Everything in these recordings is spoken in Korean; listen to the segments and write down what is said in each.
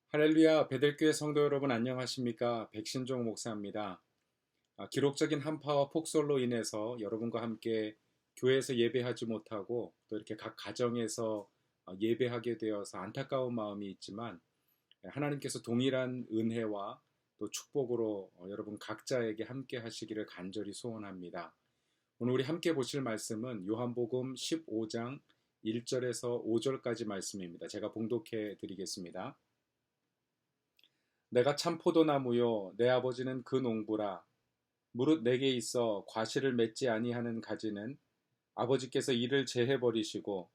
할렐루야, 베들교회 성도 여러분 안녕하십니까? 백신종 목사입니다. 기록적인 한파와 폭설로 인해서 여러분과 함께 교회에서 예배하지 못하고 또 이렇게 각 가정에서 예배하게 되어서 안타까운 마음이 있지만 하나님께서 동일한 은혜와 또 축복으로 여러분 각자에게 함께 하시기를 간절히 소원합니다. 오늘 우리 함께 보실 말씀은 요한복음 15장 1절에서 5절까지 말씀입니다. 제가 봉독해 드리겠습니다. 내가 참 포도나무요 내 아버지는 그 농부라. 무릇 내게 있어 과실을 맺지 아니하는 가지는 아버지께서 이를 제해 버리시고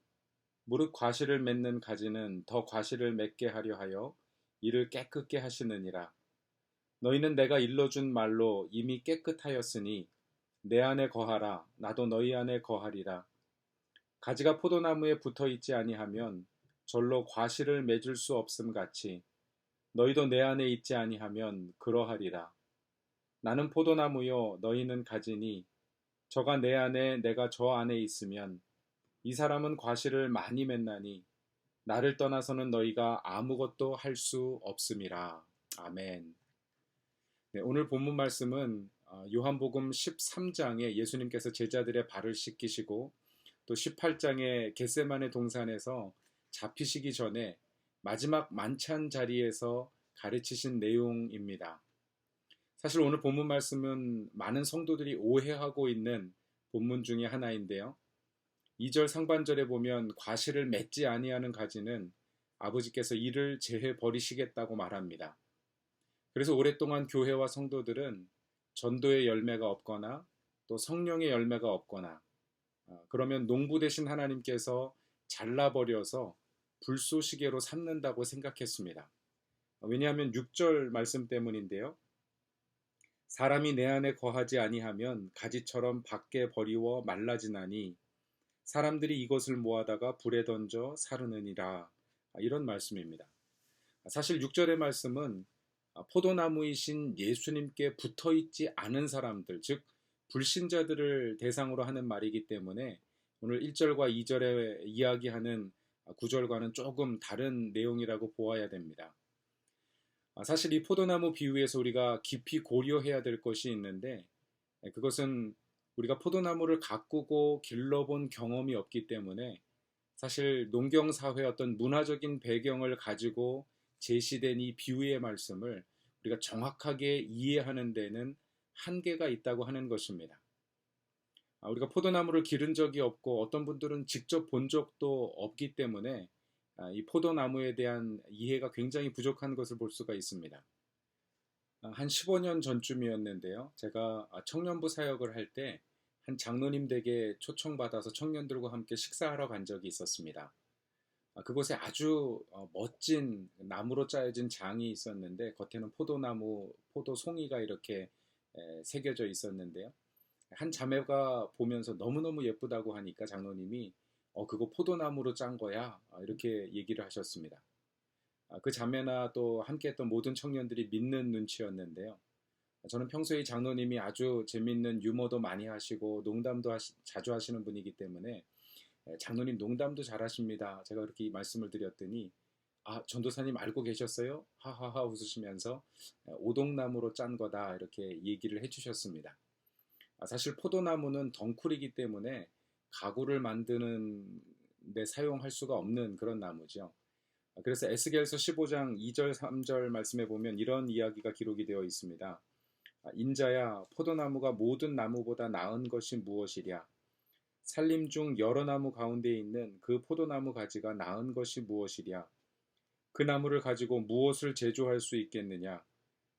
무릇 과실을 맺는 가지는 더 과실을 맺게 하려 하여 이를 깨끗게 하시느니라. 너희는 내가 일러준 말로 이미 깨끗하였으니 내 안에 거하라. 나도 너희 안에 거하리라. 가지가 포도나무에 붙어 있지 아니하면 절로 과실을 맺을 수 없음 같이 너희도 내 안에 있지 아니하면 그러하리라. 나는 포도나무요 너희는 가지니 저가 내 안에 내가 저 안에 있으면 이 사람은 과실을 많이 맺나니 나를 떠나서는 너희가 아무것도 할 수 없음이라. 아멘. 네, 오늘 본문 말씀은 요한복음 13장에 예수님께서 제자들의 발을 씻기시고 또 18장의 겟세마네 동산에서 잡히시기 전에 마지막 만찬 자리에서 가르치신 내용입니다. 사실 오늘 본문 말씀은 많은 성도들이 오해하고 있는 본문 중에 하나인데요. 2절 상반절에 보면 과실을 맺지 아니하는 가지는 아버지께서 이를 제해 버리시겠다고 말합니다. 그래서 오랫동안 교회와 성도들은 전도의 열매가 없거나 또 성령의 열매가 없거나 그러면 농부 되신 하나님께서 잘라버려서 불쏘시개로 삼는다고 생각했습니다. 왜냐하면 6절 말씀 때문인데요. 사람이 내 안에 거하지 아니하면 가지처럼 밖에 버리워 말라지나니 사람들이 이것을 모아다가 불에 던져 사르느니라. 이런 말씀입니다. 사실 6절의 말씀은 포도나무이신 예수님께 붙어 있지 않은 사람들, 즉 불신자들을 대상으로 하는 말이기 때문에 오늘 1절과 2절에 이야기하는 구절과는 조금 다른 내용이라고 보아야 됩니다. 사실 이 포도나무 비유에서 우리가 깊이 고려해야 될 것이 있는데 그것은 우리가 포도나무를 가꾸고 길러본 경험이 없기 때문에 사실 농경사회의 어떤 문화적인 배경을 가지고 제시된 이 비유의 말씀을 우리가 정확하게 이해하는 데는 한계가 있다고 하는 것입니다. 우리가 포도나무를 기른 적이 없고 어떤 분들은 직접 본 적도 없기 때문에 이 포도나무에 대한 이해가 굉장히 부족한 것을 볼 수가 있습니다. 한 15년 전쯤이었는데요. 제가 청년부 사역을 할 때 한 장로님 댁에 초청받아서 청년들과 함께 식사하러 간 적이 있었습니다. 그곳에 아주 멋진 나무로 짜여진 장이 있었는데 겉에는 포도나무, 포도송이가 이렇게 새겨져 있었는데요. 한 자매가 보면서 너무너무 예쁘다고 하니까 장로님이 그거 포도나무로 짠 거야 이렇게 얘기를 하셨습니다. 그 자매나 또 함께했던 모든 청년들이 믿는 눈치였는데요. 저는 평소에 이 장로님이 아주 재밌는 유머도 많이 하시고 농담도 자주 하시는 분이기 때문에 장로님 농담도 잘하십니다. 제가 그렇게 말씀을 드렸더니 전도사님 알고 계셨어요? 하하하 웃으시면서 오동나무로 짠 거다 이렇게 얘기를 해주셨습니다. 사실 포도나무는 덩쿨이기 때문에 가구를 만드는 데 사용할 수가 없는 그런 나무죠. 그래서 에스겔서 15장 2절 3절 말씀에 보면 이런 이야기가 기록이 되어 있습니다. 인자야 포도나무가 모든 나무보다 나은 것이 무엇이랴. 산림 중 여러 나무 가운데 있는 그 포도나무 가지가 나은 것이 무엇이랴. 그 나무를 가지고 무엇을 제조할 수 있겠느냐.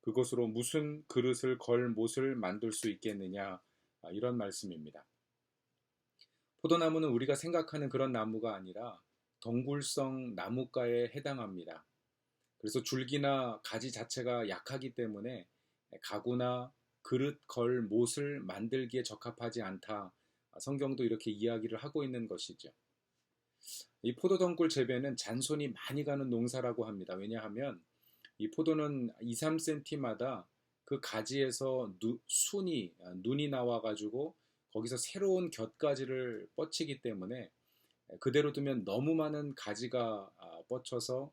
그것으로 무슨 그릇을 걸 못을 만들 수 있겠느냐. 이런 말씀입니다. 포도나무는 우리가 생각하는 그런 나무가 아니라 덩굴성 나무가에 해당합니다. 그래서 줄기나 가지 자체가 약하기 때문에 가구나 그릇, 걸, 못을 만들기에 적합하지 않다. 성경도 이렇게 이야기를 하고 있는 것이죠. 이 포도덩굴 재배는 잔손이 많이 가는 농사라고 합니다. 왜냐하면 이 포도는 2, 3cm마다 그 가지에서 눈이 나와가지고 거기서 새로운 곁가지를 뻗치기 때문에 그대로 두면 너무 많은 가지가 뻗쳐서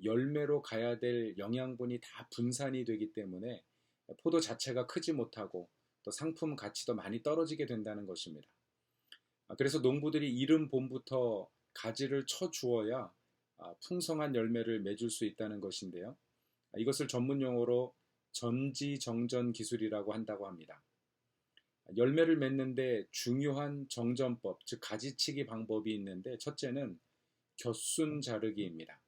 열매로 가야 될 영양분이 다 분산이 되기 때문에 포도 자체가 크지 못하고 또 상품 가치도 많이 떨어지게 된다는 것입니다. 그래서 농부들이 이른 봄부터 가지를 쳐 주어야 풍성한 열매를 맺을 수 있다는 것인데요. 이것을 전문 용어로 전지정전 기술이라고 한다고 합니다. 열매를 맺는데 중요한 정전법, 즉 가지치기 방법이 있는데, 첫째는 곁순 자르기입니다.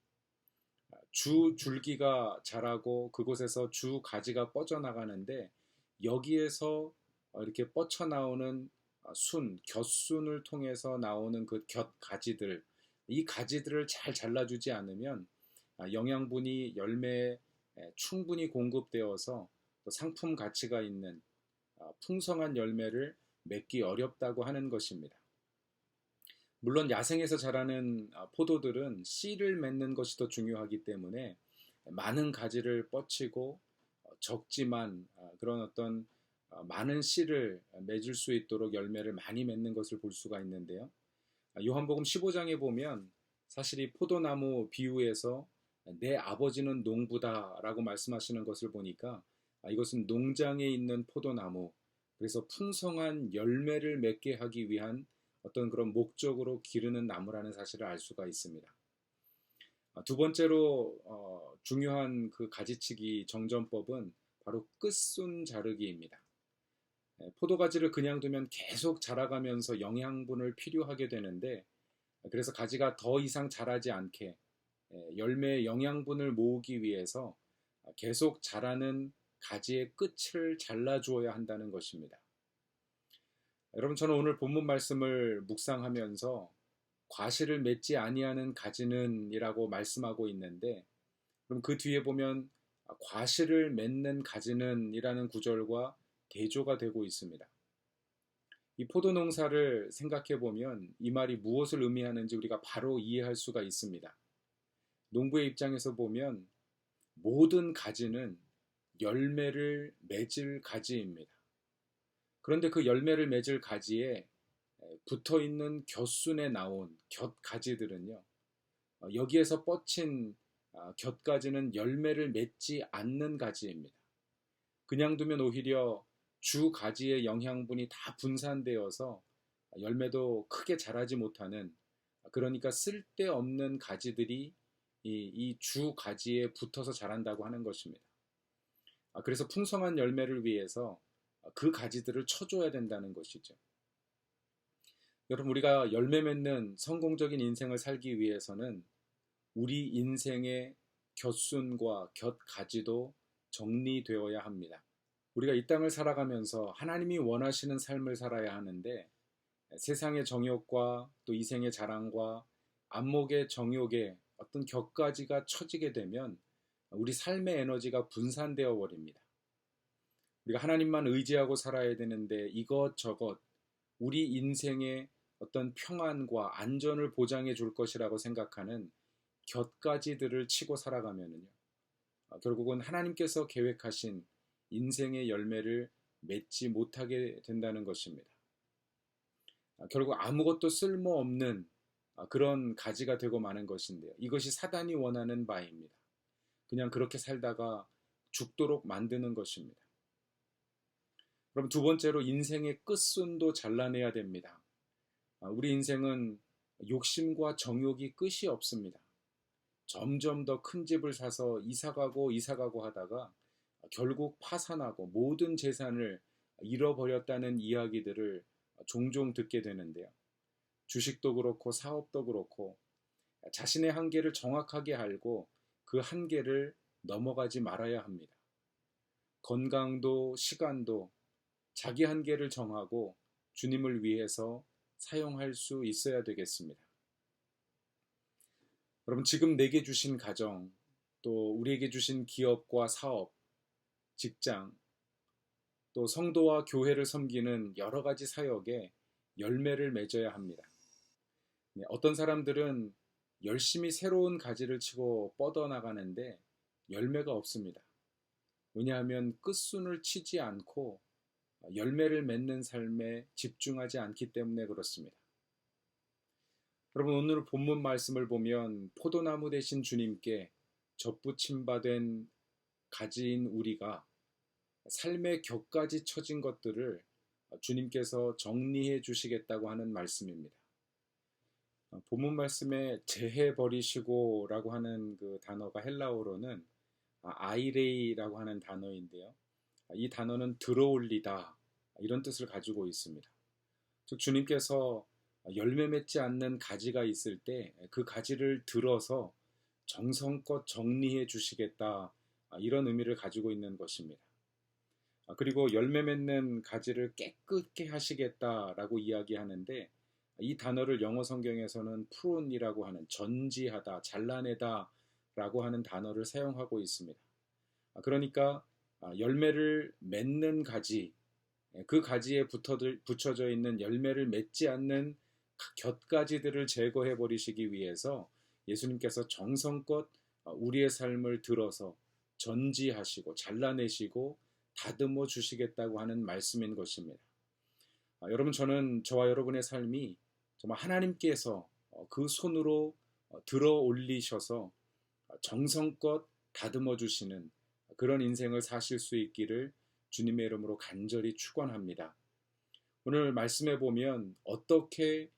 주 줄기가 자라고 그곳에서 주 가지가 뻗어나가는데, 여기에서 이렇게 뻗쳐나오는 곁순을 통해서 나오는 그 곁가지들, 이 가지들을 잘 잘라주지 않으면 영양분이 열매에 충분히 공급되어서 상품 가치가 있는 풍성한 열매를 맺기 어렵다고 하는 것입니다. 물론 야생에서 자라는 포도들은 씨를 맺는 것이 더 중요하기 때문에 많은 가지를 뻗치고 적지만 그런 어떤 많은 씨를 맺을 수 있도록 열매를 많이 맺는 것을 볼 수가 있는데요. 요한복음 15장에 보면 사실 이 포도나무 비유에서 내 아버지는 농부다라고 말씀하시는 것을 보니까 이것은 농장에 있는 포도나무, 그래서 풍성한 열매를 맺게 하기 위한 어떤 그런 목적으로 기르는 나무라는 사실을 알 수가 있습니다. 두 번째로 중요한 그 가지치기 정전법은 바로 끝순 자르기입니다. 포도가지를 그냥 두면 계속 자라가면서 영양분을 필요하게 되는데, 그래서 가지가 더 이상 자라지 않게 열매의 영양분을 모으기 위해서 계속 자라는 가지의 끝을 잘라주어야 한다는 것입니다. 여러분, 저는 오늘 본문 말씀을 묵상하면서 과실을 맺지 아니하는 가지는 이라고 말씀하고 있는데, 그럼 그 뒤에 보면 과실을 맺는 가지는 이라는 구절과 대조가 되고 있습니다. 이 포도 농사를 생각해 보면 이 말이 무엇을 의미하는지 우리가 바로 이해할 수가 있습니다. 농부의 입장에서 보면 모든 가지는 열매를 맺을 가지입니다. 그런데 그 열매를 맺을 가지에 붙어 있는 곁순에 나온 곁가지들은요, 여기에서 뻗친 곁가지는 열매를 맺지 않는 가지입니다. 그냥 두면 오히려 주 가지의 영양분이 다 분산되어서 열매도 크게 자라지 못하는, 그러니까 쓸데없는 가지들이 이 주 가지에 붙어서 자란다고 하는 것입니다. 그래서 풍성한 열매를 위해서 그 가지들을 쳐줘야 된다는 것이죠. 여러분, 우리가 열매 맺는 성공적인 인생을 살기 위해서는 우리 인생의 곁순과 곁가지도 정리되어야 합니다. 우리가 이 땅을 살아가면서 하나님이 원하시는 삶을 살아야 하는데, 세상의 정욕과 또 이생의 자랑과 안목의 정욕에 어떤 격가지가 처지게 되면 우리 삶의 에너지가 분산되어 버립니다. 우리가 하나님만 의지하고 살아야 되는데 이것저것 우리 인생의 어떤 평안과 안전을 보장해 줄 것이라고 생각하는 곁가지들을 치고 살아가면요, 결국은 하나님께서 계획하신 인생의 열매를 맺지 못하게 된다는 것입니다. 결국 아무것도 쓸모없는 그런 가지가 되고 마는 것인데요. 이것이 사단이 원하는 바입니다. 그냥 그렇게 살다가 죽도록 만드는 것입니다. 그럼 두 번째로 인생의 끝순도 잘라내야 됩니다. 우리 인생은 욕심과 정욕이 끝이 없습니다. 점점 더 큰 집을 사서 이사가고 하다가 결국 파산하고 모든 재산을 잃어버렸다는 이야기들을 종종 듣게 되는데요. 주식도 그렇고 사업도 그렇고 자신의 한계를 정확하게 알고 그 한계를 넘어가지 말아야 합니다. 건강도 시간도 자기 한계를 정하고 주님을 위해서 사용할 수 있어야 되겠습니다. 여러분, 지금 내게 주신 가정, 또 우리에게 주신 기업과 사업, 직장, 또 성도와 교회를 섬기는 여러 가지 사역에 열매를 맺어야 합니다. 어떤 사람들은 열심히 새로운 가지를 치고 뻗어나가는데 열매가 없습니다. 왜냐하면 끝순을 치지 않고 열매를 맺는 삶에 집중하지 않기 때문에 그렇습니다. 여러분, 오늘 본문 말씀을 보면 포도나무 되신 주님께 접붙임바된 가지인 우리가 삶의 격까지 처진 것들을 주님께서 정리해 주시겠다고 하는 말씀입니다. 본문 말씀에 재해 버리시고라고 하는 그 단어가 헬라어로는 아이레이라고 하는 단어인데요. 이 단어는 들어올리다 이런 뜻을 가지고 있습니다. 즉 주님께서 열매 맺지 않는 가지가 있을 때 그 가지를 들어서 정성껏 정리해 주시겠다 이런 의미를 가지고 있는 것입니다. 그리고 열매 맺는 가지를 깨끗게 하시겠다라고 이야기하는데 이 단어를 영어 성경에서는 프론이라고 하는 전지하다, 잘라내다 라고 하는 단어를 사용하고 있습니다. 그러니까 열매를 맺는 가지, 그 가지에 붙여져 있는 열매를 맺지 않는 곁가지들을 제거해 버리시기 위해서 예수님께서 정성껏 우리의 삶을 들어서 전지하시고 잘라내시고 다듬어 주시겠다고 하는 말씀인 것입니다. 여러분, 저는 저와 여러분의 삶이 정말 하나님께서 그 손으로 들어 올리셔서 정성껏 다듬어 주시는 그런 인생을 사실 수 있기를 주님의 이름으로 간절히 축원합니다. 오늘 말씀해 보면 어떻게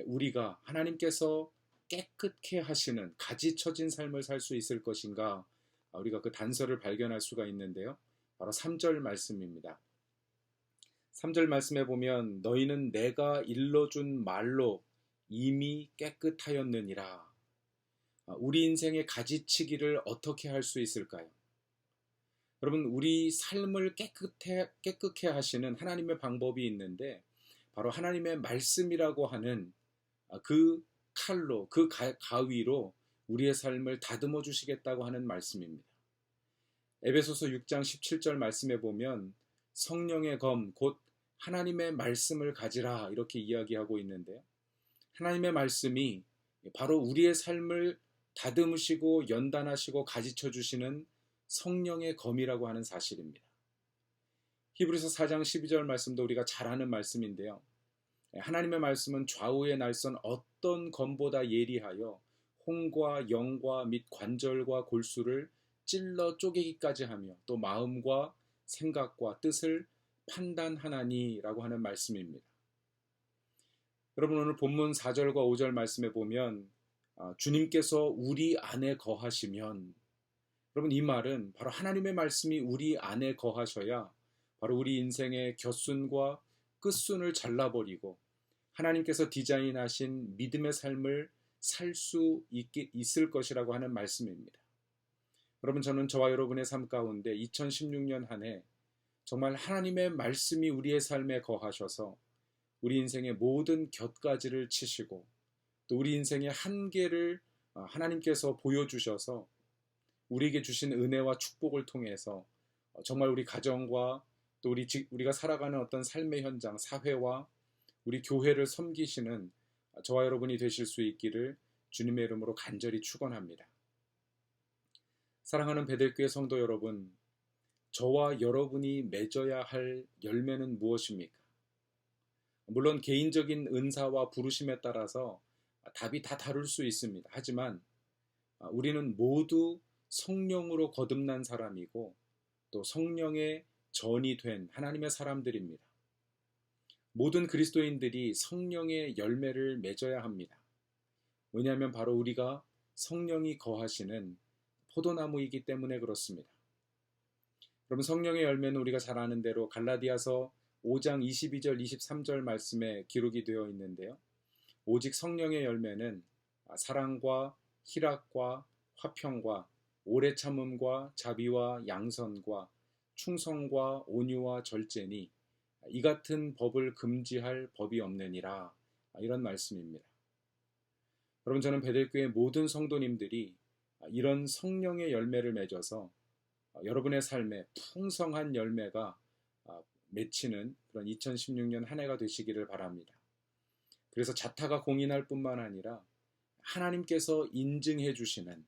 우리가 하나님께서 깨끗게 하시는 가지 처진 삶을 살 수 있을 것인가, 우리가 그 단서를 발견할 수가 있는데요. 바로 3절 말씀입니다. 3절 말씀에 보면 너희는 내가 일러준 말로 이미 깨끗하였느니라. 우리 인생의 가지치기를 어떻게 할 수 있을까요? 여러분, 우리 삶을 깨끗해 하시는 하나님의 방법이 있는데 바로 하나님의 말씀이라고 하는 그 칼로, 그 가위로 우리의 삶을 다듬어 주시겠다고 하는 말씀입니다. 에베소서 6장 17절 말씀에 보면 성령의 검, 곧 하나님의 말씀을 가지라 이렇게 이야기하고 있는데요. 하나님의 말씀이 바로 우리의 삶을 다듬으시고 연단하시고 가지쳐 주시는 성령의 검이라고 하는 사실입니다. 히브리서 4장 12절 말씀도 우리가 잘 아는 말씀인데요. 하나님의 말씀은 좌우의 날선 어떤 검보다 예리하여 혼과 영과 및 관절과 골수를 찔러 쪼개기까지 하며 또 마음과 생각과 뜻을 판단하나니라고 하는 말씀입니다. 여러분, 오늘 본문 4절과 5절 말씀에 보면 주님께서 우리 안에 거하시면, 여러분, 이 말은 바로 하나님의 말씀이 우리 안에 거하셔야 바로 우리 인생의 곁순과 끝순을 잘라버리고 하나님께서 디자인하신 믿음의 삶을 살 수 있을 것이라고 하는 말씀입니다. 여러분, 저는 저와 여러분의 삶 가운데 2016년 한 해 정말 하나님의 말씀이 우리의 삶에 거하셔서 우리 인생의 모든 곁가지를 치시고 또 우리 인생의 한계를 하나님께서 보여주셔서 우리에게 주신 은혜와 축복을 통해서 정말 우리 가정과 또 우리가 살아가는 어떤 삶의 현장, 사회와 우리 교회를 섬기시는 저와 여러분이 되실 수 있기를 주님의 이름으로 간절히 축원합니다. 사랑하는 베델교회 성도 여러분, 저와 여러분이 맺어야 할 열매는 무엇입니까? 물론 개인적인 은사와 부르심에 따라서 답이 다 다를 수 있습니다. 하지만 우리는 모두 성령으로 거듭난 사람이고 또 성령의 전이 된 하나님의 사람들입니다. 모든 그리스도인들이 성령의 열매를 맺어야 합니다. 왜냐하면 바로 우리가 성령이 거하시는 포도나무이기 때문에 그렇습니다. 여러분, 성령의 열매는 우리가 잘 아는 대로 갈라디아서 5장 22절 23절 말씀에 기록이 되어 있는데요. 오직 성령의 열매는 사랑과 희락과 화평과 오래 참음과 자비와 양선과 충성과 온유와 절제니 이 같은 법을 금지할 법이 없느니라, 이런 말씀입니다. 여러분, 저는 베델교회 모든 성도님들이 이런 성령의 열매를 맺어서 여러분의 삶에 풍성한 열매가 맺히는 그런 2016년 한 해가 되시기를 바랍니다. 그래서 자타가 공인할 뿐만 아니라 하나님께서 인증해 주시는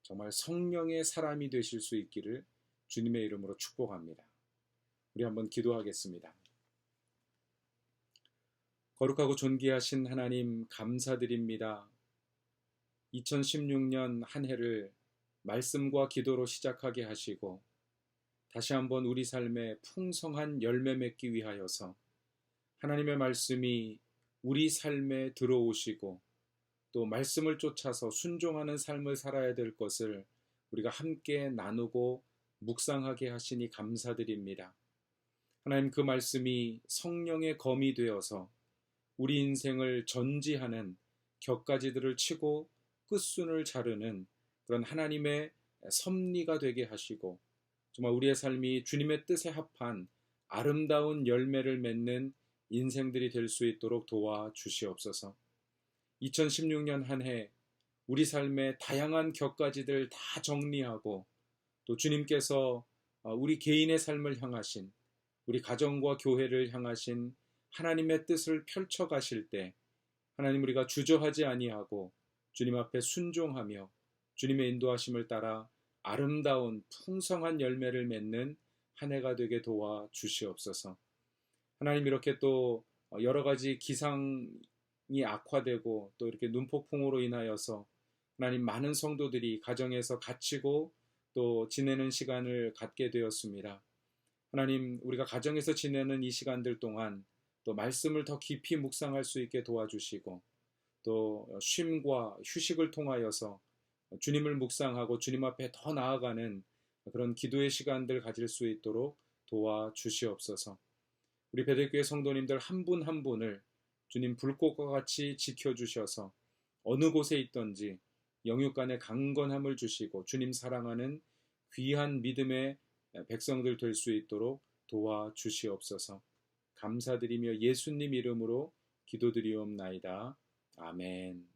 정말 성령의 사람이 되실 수 있기를 주님의 이름으로 축복합니다. 우리 한번 기도하겠습니다. 거룩하고 존귀하신 하나님, 감사드립니다. 2016년 한 해를 말씀과 기도로 시작하게 하시고 다시 한번 우리 삶에 풍성한 열매 맺기 위하여서 하나님의 말씀이 우리 삶에 들어오시고 또 말씀을 쫓아서 순종하는 삶을 살아야 될 것을 우리가 함께 나누고 묵상하게 하시니 감사드립니다. 하나님, 그 말씀이 성령의 검이 되어서 우리 인생을 전지하는 격가지들을 치고 끝순을 자르는 그런 하나님의 섭리가 되게 하시고 정말 우리의 삶이 주님의 뜻에 합한 아름다운 열매를 맺는 인생들이 될 수 있도록 도와주시옵소서. 2016년 한 해 우리 삶의 다양한 격가지들 다 정리하고 또 주님께서 우리 개인의 삶을 향하신 우리 가정과 교회를 향하신 하나님의 뜻을 펼쳐 가실 때 하나님, 우리가 주저하지 아니하고 주님 앞에 순종하며 주님의 인도하심을 따라 아름다운 풍성한 열매를 맺는 한 해가 되게 도와 주시옵소서. 하나님, 이렇게 또 여러 가지 기상이 악화되고 또 이렇게 눈폭풍으로 인하여서 하나님, 많은 성도들이 가정에서 갇히고 또 지내는 시간을 갖게 되었습니다. 하나님, 우리가 가정에서 지내는 이 시간들 동안 또 말씀을 더 깊이 묵상할 수 있게 도와주시고 또 쉼과 휴식을 통하여서 주님을 묵상하고 주님 앞에 더 나아가는 그런 기도의 시간들 가질 수 있도록 도와주시옵소서. 우리 베들교회 성도님들 한 분 한 분을 주님 불꽃과 같이 지켜주셔서 어느 곳에 있든지 영육간의 강건함을 주시고 주님 사랑하는 귀한 믿음의 백성들 될 수 있도록 도와주시옵소서. 감사드리며 예수님 이름으로 기도드리옵나이다. 아멘.